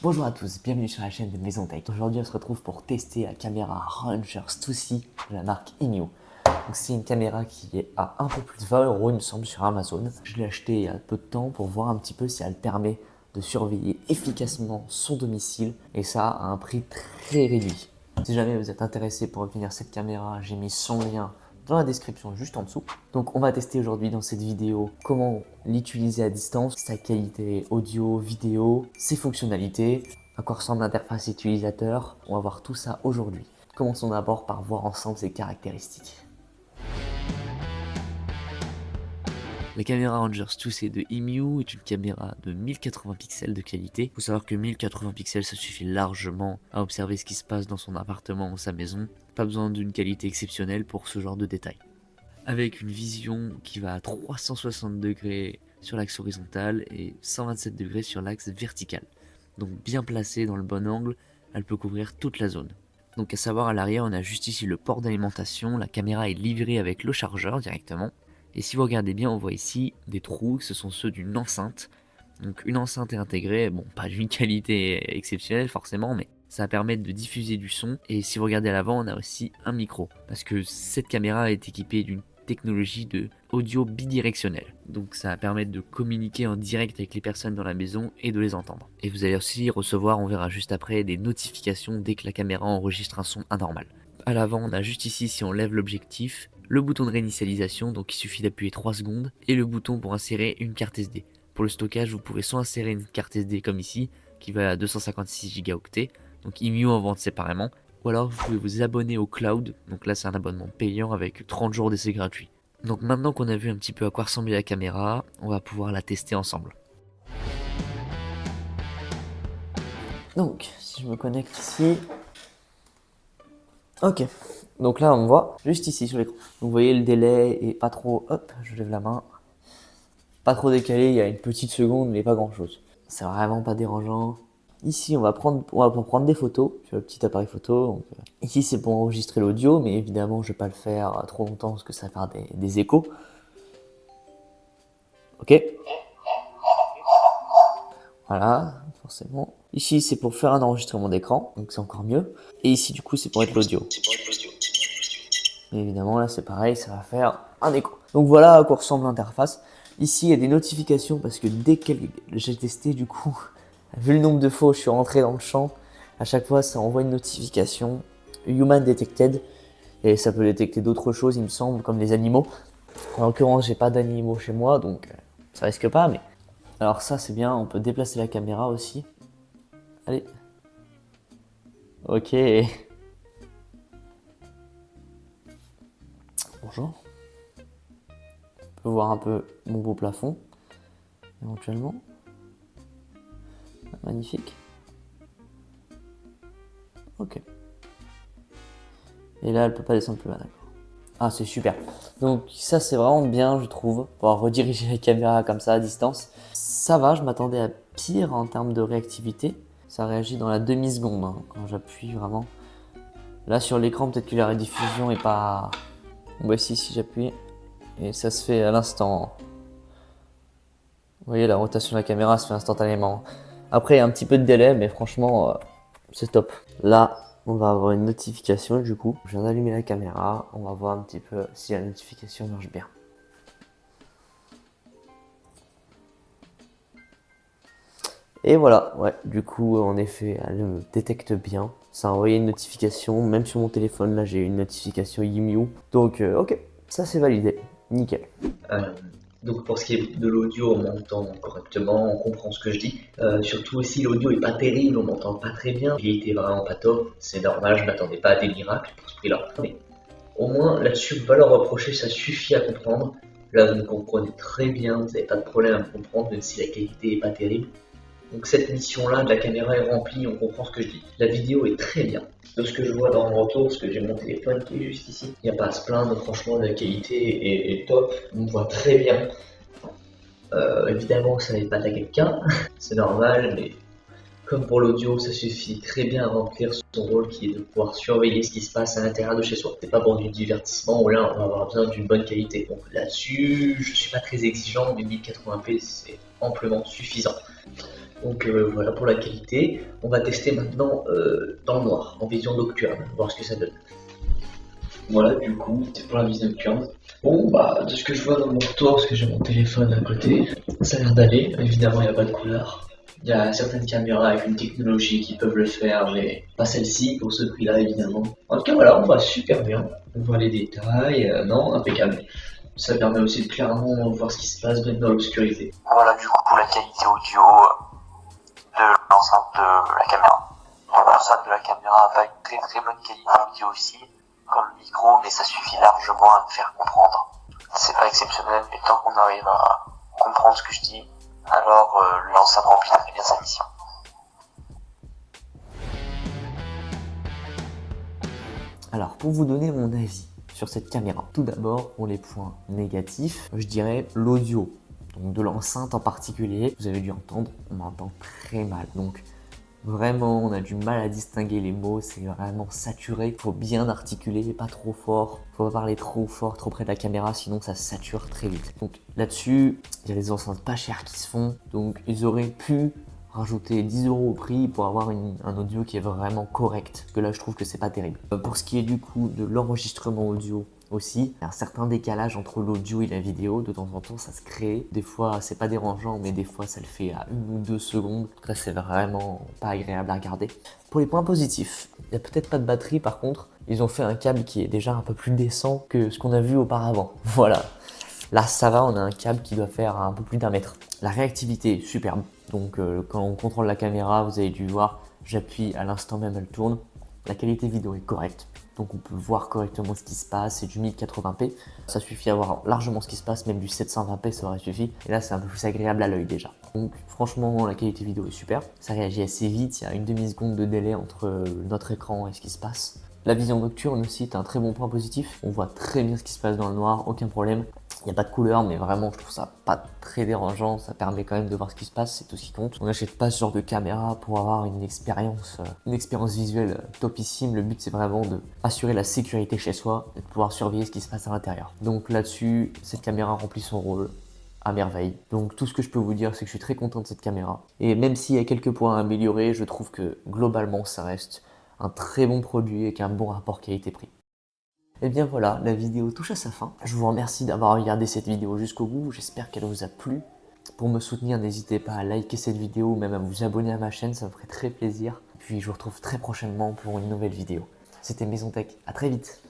Bonjour à tous, bienvenue sur la chaîne de Maison Tech. Aujourd'hui on se retrouve pour tester la caméra Rangers 2C de la marque Imio. C'est une caméra qui est à un peu plus de 20 € il me semble sur Amazon. Je l'ai acheté il y a peu de temps pour voir un petit peu si elle permet de surveiller efficacement son domicile et ça à un prix très réduit. Si jamais vous êtes intéressé pour obtenir cette caméra, j'ai mis son lien dans la description juste en dessous. Donc on va tester aujourd'hui dans cette vidéo comment l'utiliser à distance, sa qualité audio, vidéo, ses fonctionnalités, à quoi ressemble l'interface utilisateur. On va voir tout ça aujourd'hui. Commençons d'abord par voir ensemble ses caractéristiques. La caméra Rangers 2C de Imio est une caméra de 1080 pixels de qualité. Il faut savoir que 1080 pixels ça suffit largement à observer ce qui se passe dans son appartement ou sa maison. Pas besoin d'une qualité exceptionnelle pour ce genre de détails. Avec une vision qui va à 360 degrés sur l'axe horizontal et 127 degrés sur l'axe vertical. Donc bien placée dans le bon angle, elle peut couvrir toute la zone. Donc à savoir à l'arrière on a juste ici le port d'alimentation, la caméra est livrée avec le chargeur directement. Et si vous regardez bien, on voit ici des trous, ce sont ceux d'une enceinte. Donc une enceinte est intégrée, bon pas d'une qualité exceptionnelle forcément, mais ça va permettre de diffuser du son. Et si vous regardez à l'avant, on a aussi un micro, parce que cette caméra est équipée d'une technologie de audio bidirectionnel. Donc ça va permettre de communiquer en direct avec les personnes dans la maison et de les entendre. Et vous allez aussi recevoir, on verra juste après, des notifications dès que la caméra enregistre un son anormal. À l'avant, on a juste ici, si on lève l'objectif, le bouton de réinitialisation, donc il suffit d'appuyer 3 secondes, et le bouton pour insérer une carte SD. Pour le stockage, vous pouvez soit insérer une carte SD comme ici, qui va à 256 Go, donc Imio en vente séparément, ou alors vous pouvez vous abonner au cloud, donc là c'est un abonnement payant avec 30 jours d'essai gratuit. Donc maintenant qu'on a vu un petit peu à quoi ressemblait la caméra, on va pouvoir la tester ensemble. Donc, si je me connecte ici... Ok, donc là on me voit juste ici sur l'écran. Vous voyez le délai est pas trop, hop, je lève la main, pas trop décalé, il y a une petite seconde mais pas grand chose. C'est vraiment pas dérangeant. Ici on va pour prendre des photos sur le petit appareil photo. Donc, ici c'est pour enregistrer l'audio, mais évidemment je vais pas le faire trop longtemps parce que ça va faire des échos. Ok. Voilà, forcément. Ici c'est pour faire un enregistrement d'écran, donc c'est encore mieux. Et ici du coup c'est pour être l'audio. Et évidemment là c'est pareil, ça va faire un écho. Donc voilà à quoi ressemble l'interface. Ici il y a des notifications parce que dès que j'ai testé du coup, vu le nombre de fois où je suis rentré dans le champ, à chaque fois ça envoie une notification Human Detected et ça peut détecter d'autres choses il me semble comme les animaux. En l'occurrence j'ai pas d'animaux chez moi donc ça risque pas, mais alors ça c'est bien, on peut déplacer la caméra aussi. Allez. Ok. Bonjour. On peut voir un peu mon beau plafond, éventuellement. Magnifique. Ok. Et là, elle peut pas descendre plus bas, d'accord. Ah, c'est super. Donc ça, c'est vraiment bien, je trouve, pouvoir rediriger la caméra comme ça à distance. Ça va, je m'attendais à pire en termes de réactivité. Ça réagit dans la demi-seconde, hein, quand j'appuie vraiment. Là, sur l'écran, peut-être que la rediffusion est pas... Voici si j'appuie. Et ça se fait à l'instant. Vous voyez, la rotation de la caméra se fait instantanément. Après, il y a un petit peu de délai, mais franchement, c'est top. Là, on va avoir une notification du coup. Je viens d'allumer la caméra. On va voir un petit peu si la notification marche bien. Et voilà, ouais, du coup, en effet, elle me détecte bien. Ça a envoyé une notification, même sur mon téléphone, là, j'ai une notification Imio. Donc, ok, ça c'est validé. Nickel. Donc pour ce qui est de l'audio, on m'entend correctement, on comprend ce que je dis. Surtout aussi l'audio est pas terrible, on m'entend pas très bien. Il était vraiment pas top, c'est normal, je m'attendais pas à des miracles pour ce prix-là. Mais au moins là-dessus, on peut pas leur reprocher, ça suffit à comprendre. Là vous me comprenez très bien, vous n'avez pas de problème à me comprendre, même si la qualité est pas terrible. Donc cette mission-là de la caméra est remplie, on comprend ce que je dis. La vidéo est très bien. De ce que je vois dans mon retour, parce que j'ai mon téléphone qui est juste ici, il n'y a pas à se plaindre, franchement la qualité est top, on me voit très bien. Évidemment ça n'est pas à quelqu'un, c'est normal, mais comme pour l'audio, ça suffit très bien à remplir son rôle qui est de pouvoir surveiller ce qui se passe à l'intérieur de chez soi. C'est pas pour du divertissement où là on va avoir besoin d'une bonne qualité. Donc là-dessus, je suis pas très exigeant, mais 1080p c'est amplement suffisant. Donc voilà pour la qualité. On va tester maintenant dans le noir, en vision nocturne, voir ce que ça donne. Voilà, du coup, c'est pour la vision nocturne. Bon, bah, de ce que je vois dans mon retour, parce que j'ai mon téléphone à côté, ça a l'air d'aller. Évidemment, il n'y a pas de couleur. Il y a certaines caméras avec une technologie qui peuvent le faire, mais pas celle-ci pour ce prix-là, évidemment. En tout cas, voilà, on voit super bien. On voit les détails, non, impeccable. Ça permet aussi de clairement voir ce qui se passe même dans l'obscurité. Voilà du coup la qualité audio de l'enceinte de la caméra. Donc l'enceinte de la caméra n'a pas une très très bonne qualité audio aussi, comme le micro, mais ça suffit largement à me faire comprendre. C'est pas exceptionnel, mais tant qu'on arrive à comprendre ce que je dis, alors l'enceinte remplit très bien sa mission. Alors, pour vous donner mon avis sur cette caméra, tout d'abord, pour les points négatifs, je dirais l'audio. Donc de l'enceinte en particulier, vous avez dû entendre, on m'entend très mal. Donc vraiment, on a du mal à distinguer les mots, c'est vraiment saturé. Il faut bien articuler, pas trop fort. Faut pas parler trop fort, trop près de la caméra, sinon ça sature très vite. Donc là-dessus, il y a des enceintes pas chères qui se font. Donc ils auraient pu rajouter 10 € au prix pour avoir un audio qui est vraiment correct. Parce que là, je trouve que c'est pas terrible. Pour ce qui est du coup de l'enregistrement audio, aussi, il y a un certain décalage entre l'audio et la vidéo, de temps en temps ça se crée, des fois c'est pas dérangeant mais des fois ça le fait à 1 ou 2 secondes, en tout cas c'est vraiment pas agréable à regarder. Pour les points positifs, il n'y a peut-être pas de batterie par contre, ils ont fait un câble qui est déjà un peu plus décent que ce qu'on a vu auparavant, voilà. Là ça va, on a un câble qui doit faire un peu plus d'1 mètre. La réactivité est superbe, donc quand on contrôle la caméra, vous avez dû voir, j'appuie à l'instant même elle tourne, la qualité vidéo est correcte. Donc on peut voir correctement ce qui se passe, c'est du 1080p. Ça suffit à voir largement ce qui se passe, même du 720p ça aurait suffi. Et là c'est un peu plus agréable à l'œil déjà. Donc franchement la qualité vidéo est super. Ça réagit assez vite, il y a une demi-seconde de délai entre notre écran et ce qui se passe. La vision nocturne aussi est un très bon point positif. On voit très bien ce qui se passe dans le noir, aucun problème. Il n'y a pas de couleur, mais vraiment, je trouve ça pas très dérangeant. Ça permet quand même de voir ce qui se passe, c'est tout ce qui compte. On n'achète pas ce genre de caméra pour avoir une expérience visuelle topissime. Le but, c'est vraiment de assurer la sécurité chez soi et de pouvoir surveiller ce qui se passe à l'intérieur. Donc là-dessus, cette caméra remplit son rôle à merveille. Donc tout ce que je peux vous dire, c'est que je suis très content de cette caméra. Et même s'il y a quelques points à améliorer, je trouve que globalement, ça reste un très bon produit avec un bon rapport qualité-prix. Et bien voilà, la vidéo touche à sa fin. Je vous remercie d'avoir regardé cette vidéo jusqu'au bout, j'espère qu'elle vous a plu. Pour me soutenir, n'hésitez pas à liker cette vidéo ou même à vous abonner à ma chaîne, ça me ferait très plaisir. Puis je vous retrouve très prochainement pour une nouvelle vidéo. C'était Maison Tech, à très vite.